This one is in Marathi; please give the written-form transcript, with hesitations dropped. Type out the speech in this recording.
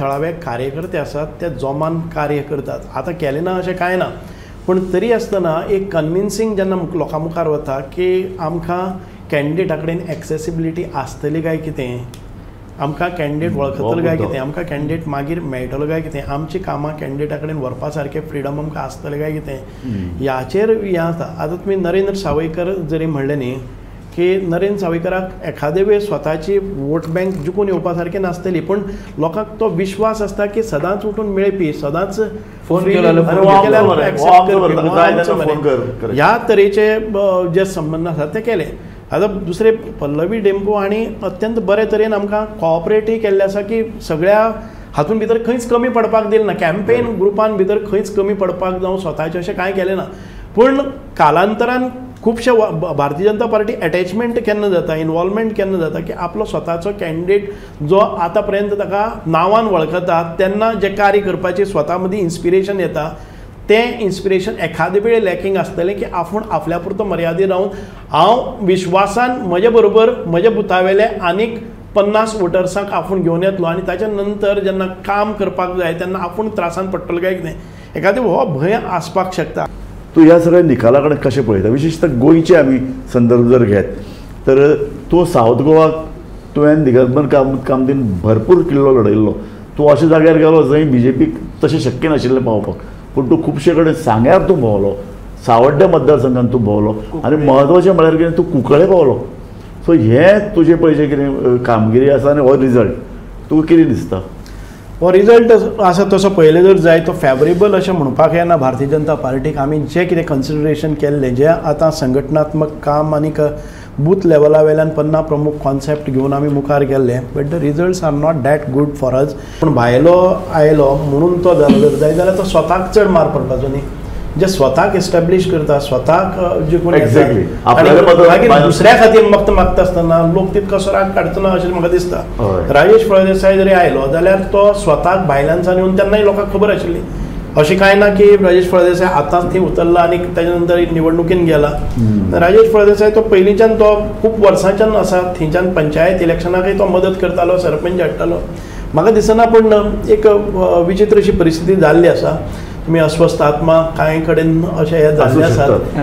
थळावे कार्यकर्ते आसात ते जोमान कार्य करतात. आतां केलें ना अशें कांय ना, पूण तरी आसतना एक कन्विन्सिंग जेन्ना लोकां मुखार वता की आमकां कॅन्डिडेटा कडेन एक्सेसिबिलिटी आसतली काय कितें, आमकां कॅन्डिडेट वळखतलो काय कितें, आमकां कॅन्डिडेट मागीर मेळटलो काय कितें, आमची कामां कॅन्डिडेटा कडेन व्हरपा सारकें फ्रिडम आमकां आसतलें काय कितें, ह्याचेर हें आसा. आतां तुमी नरेंद्र सावयकर जरी म्हणलें न्ही की नरेंद्र सावयकराक एखादे वेळ स्वताची वोट बँक जिखून येवपा सारकी नासतली, पूण लोकांक तो विश्वास आसता की सदांच उठून मेळपी, सदांच ह्या तरेचे जे संबंद आसात ते केले. आतां दुसरे पल्लवी डेंपो हांणी अत्यंत बरे तरेन आमकां कॉपरेटूय केल्लें आसा की सगळ्या हातूंत भितर खंयच कमी पडपाक दिलें ना, कॅम्पेन ग्रुपान भितर खंयच कमी पडपाक जावं स्वताचें अशें कांय केलें ना. पूण कालांतरान खुबशे भारतीय जनता पार्टी अटॅचमेंट केन्ना जाता, इनवॉल्वमेंट केन्ना जाता की आपलो स्वताचो कॅन्डिडेट जो आतां पर्यंत ताका नांवान वळखता तेन्ना जे कार्य करपाची स्वता मदीं इन्स्पिरेशन येता तें इन्स्पिरेशन एखादे वेळ लॅकिंग आसतलें की आपूण आपल्या पुरतो मर्यादीत रावन हांव विश्वासान म्हजे बरोबर म्हजे बुथावेले आनीक 50 वोटर्सांक आपूण घेवन येतलो आनी ताच्या नंतर जेन्ना काम करपाक जाय तेन्ना आपूण त्रासान पडटलो काय कितें, एखादे हो भंय आसपाक शकता. तूं ह्या सगळ्या निकाला कडेन कशें पळयता, विशेशतः गोंयचे आमी संदर्भ जर घेत तर तूं सावथ गोवाक तुवें दिगंबर कामतीन भरपूर किल्लो लडयल्लो. तूं अशा जाग्यार गेलो जंय BJPक तशें शक्य नाशिल्लें पावपाक, पूण तूं खुबशे कडेन सांग्यार तूं भोंवलो, सावड्ड्या मतदारसंघात तूं भोंवलो आनी म्हत्वाचें म्हळ्यार कितें तूं कुंकळे पावलो. सो हें तुजें पळय कितें कामगिरी आसा आनी हो रिजल्ट तुका कितें दिसता? हो रिजल्ट आसा तसो पयलें जर जाय तो फेवरेबल अशें म्हणपाक येना. भारतीय जनता पार्टीक आमी जें कितें कन्सिडरेशन केल्लें, जें आतां संघटनात्मक काम आनीक बूथ लेवला वयल्यान 50 प्रमुख कॉन्सेप्ट घेवन आमी मुखार गेल्ले, but the results are not that good for us. पूण भायलो आयलो म्हणून तो जालो जाय जाल्यार तो स्वताक चड मार पडपाचो न्ही. जे स्वताक एस्टॅब्लीश करता, स्वताक जे कोण मागीर दुसऱ्या खातीर मागता आसतना लोक तितकोसो राग काडचो ना अशें म्हाका दिसता. राजेश फळदेसाय जरी आयलो जाल्यार तो स्वताक भायल्यानसान येवन तेन्नाय लोकांक खबर आशिल्ली. अशें कांय ना की राजेश फळदेसाय आतांच थंय उतरला आनी ताच्या नंतर निवडणुकीन गेला. राजेश फळदेसाय तो पयलींच्यान तो खूब वर्सांच्यान आसा, थंयच्यान पंचायत इलेक्शनाकय तो मदत करतालो, सरपंच हाडटालो. म्हाका दिसना, पूण एक विचित्र अशी परिस्थिती जाल्ली आसा. तुमी अस्वस्थ आत्मा कांय कडेन अशें हे जाल्ले आसात